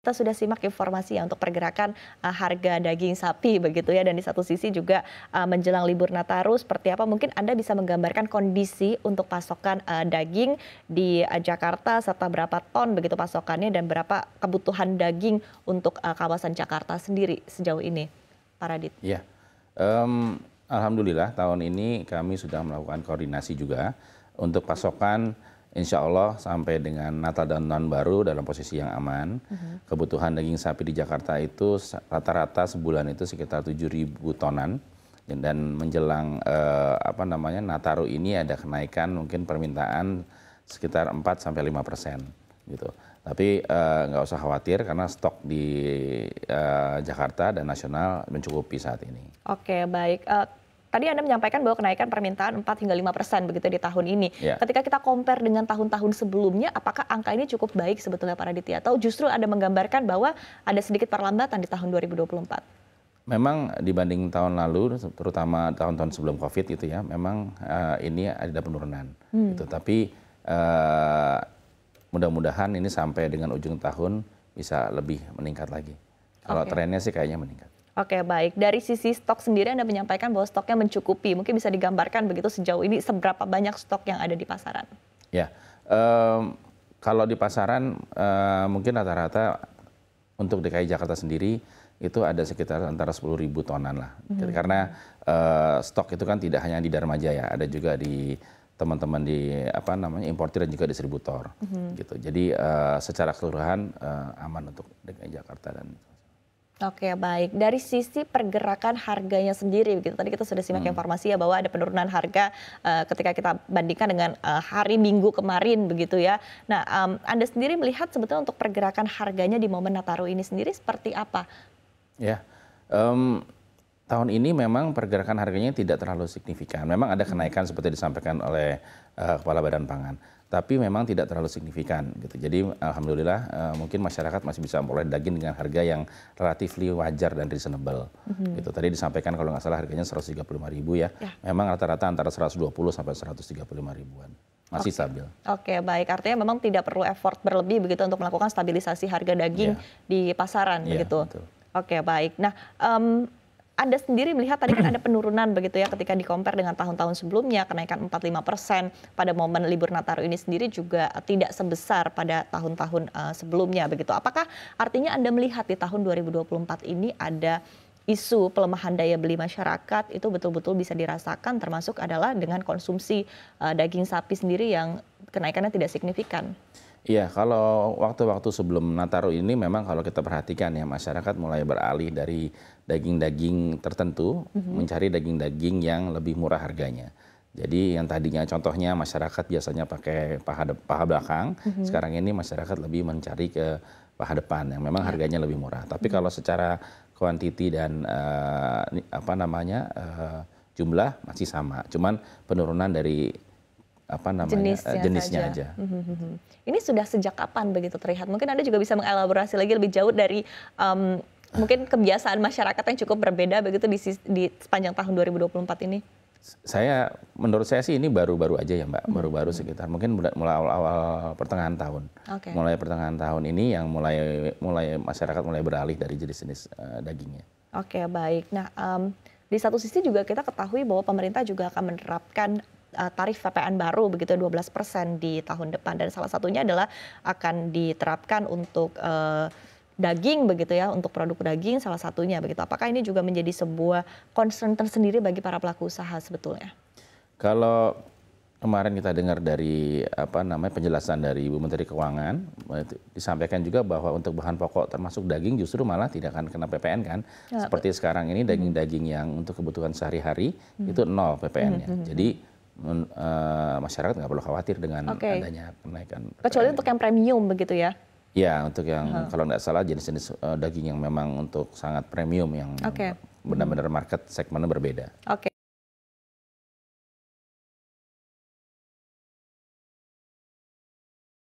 Kita sudah simak informasi ya untuk pergerakan harga daging sapi begitu ya, dan di satu sisi juga menjelang libur Nataru seperti apa mungkin Anda bisa menggambarkan kondisi untuk pasokan daging di Jakarta serta berapa ton begitu pasokannya dan berapa kebutuhan daging untuk kawasan Jakarta sendiri sejauh ini, Pak Radit. Iya, alhamdulillah tahun ini kami sudah melakukan koordinasi juga untuk pasokan. Insya Allah sampai dengan Natal dan Tahun Baru dalam posisi yang aman. Kebutuhan daging sapi di Jakarta itu rata-rata sebulan itu sekitar 7.000 tonan. Dan menjelang Nataru ini ada kenaikan mungkin permintaan sekitar 4-5% gitu. Tapi nggak usah khawatir karena stok di Jakarta dan nasional mencukupi saat ini. Oke, baik. Tadi Anda menyampaikan bahwa kenaikan permintaan 4-5% begitu di tahun ini. Ya. Ketika kita compare dengan tahun-tahun sebelumnya, apakah angka ini cukup baik sebetulnya Pak Raditya? Atau justru Anda menggambarkan bahwa ada sedikit perlambatan di tahun 2024? Memang dibanding tahun lalu, terutama tahun-tahun sebelum COVID itu ya, memang ini ada penurunan. Gitu. Tapi mudah-mudahan ini sampai dengan ujung tahun bisa lebih meningkat lagi. Kalau trennya sih kayaknya meningkat. Oke, baik. Dari sisi stok sendiri Anda menyampaikan bahwa stoknya mencukupi. Mungkin bisa digambarkan begitu sejauh ini seberapa banyak stok yang ada di pasaran? Ya, kalau di pasaran mungkin rata-rata untuk DKI Jakarta sendiri itu ada sekitar antara 10.000 tonan lah. Karena stok itu kan tidak hanya di Dharma Jaya, ada juga di teman-teman di importir dan juga distributor. Gitu. Jadi secara keseluruhan aman untuk DKI Jakarta dan Oke, baik. Dari sisi pergerakan harganya sendiri, begitu tadi kita sudah simak informasi ya bahwa ada penurunan harga ketika kita bandingkan dengan hari Minggu kemarin, begitu ya. Nah, Anda sendiri melihat sebetulnya untuk pergerakan harganya di momen Nataru ini sendiri seperti apa? Ya, tahun ini memang pergerakan harganya tidak terlalu signifikan. Memang ada kenaikan seperti disampaikan oleh Kepala Badan Pangan. Tapi memang tidak terlalu signifikan gitu. Jadi alhamdulillah mungkin masyarakat masih bisa memperoleh daging dengan harga yang relatifly wajar dan reasonable. Gitu. Tadi disampaikan kalau nggak salah harganya 135.000 ya. Memang rata-rata antara 120 sampai 135 ribuan. Masih stabil. Oke, baik. Artinya memang tidak perlu effort berlebih begitu untuk melakukan stabilisasi harga daging di pasaran begitu. Betul. Oke, baik. Nah, Anda sendiri melihat tadi kan ada penurunan begitu ya ketika di-compare dengan tahun-tahun sebelumnya, kenaikan 4-5% pada momen libur Nataru ini sendiri juga tidak sebesar pada tahun-tahun sebelumnya begitu. Apakah artinya Anda melihat di tahun 2024 ini ada isu pelemahan daya beli masyarakat itu betul-betul bisa dirasakan, termasuk adalah dengan konsumsi daging sapi sendiri yang kenaikannya tidak signifikan? Iya, kalau waktu-waktu sebelum Nataru ini memang kalau kita perhatikan ya masyarakat mulai beralih dari daging-daging tertentu mencari daging-daging yang lebih murah harganya. Jadi yang tadinya contohnya masyarakat biasanya pakai paha belakang, sekarang ini masyarakat lebih mencari ke paha depan yang memang harganya lebih murah. Tapi kalau secara kuantiti dan jumlah masih sama, cuman penurunan dari jenisnya aja. Ini sudah sejak kapan begitu terlihat? Mungkin Anda juga bisa mengelaborasi lagi lebih jauh dari mungkin kebiasaan masyarakat yang cukup berbeda begitu di sepanjang tahun 2024 ini? Menurut saya sih ini baru-baru aja ya Mbak, baru-baru sekitar mungkin mulai awal pertengahan tahun. Mulai pertengahan tahun ini yang mulai masyarakat mulai beralih dari jenis-jenis dagingnya. Oke, baik. Nah, di satu sisi juga kita ketahui bahwa pemerintah juga akan menerapkan tarif PPN baru begitu 12% di tahun depan, dan salah satunya adalah akan diterapkan untuk daging begitu ya, untuk produk daging salah satunya begitu. Apakah ini juga menjadi sebuah concern tersendiri bagi para pelaku usaha sebetulnya? Kalau kemarin kita dengar dari penjelasan dari Ibu Menteri Keuangan, disampaikan juga bahwa untuk bahan pokok termasuk daging justru malah tidak akan kena PPN kan. Seperti sekarang ini daging-daging yang untuk kebutuhan sehari-hari itu 0 PPN-nya. Jadi masyarakat nggak perlu khawatir dengan adanya kenaikan. Kecuali untuk yang premium begitu ya? Ya, untuk yang kalau nggak salah jenis-jenis daging yang memang untuk sangat premium yang benar-benar market segmennya berbeda.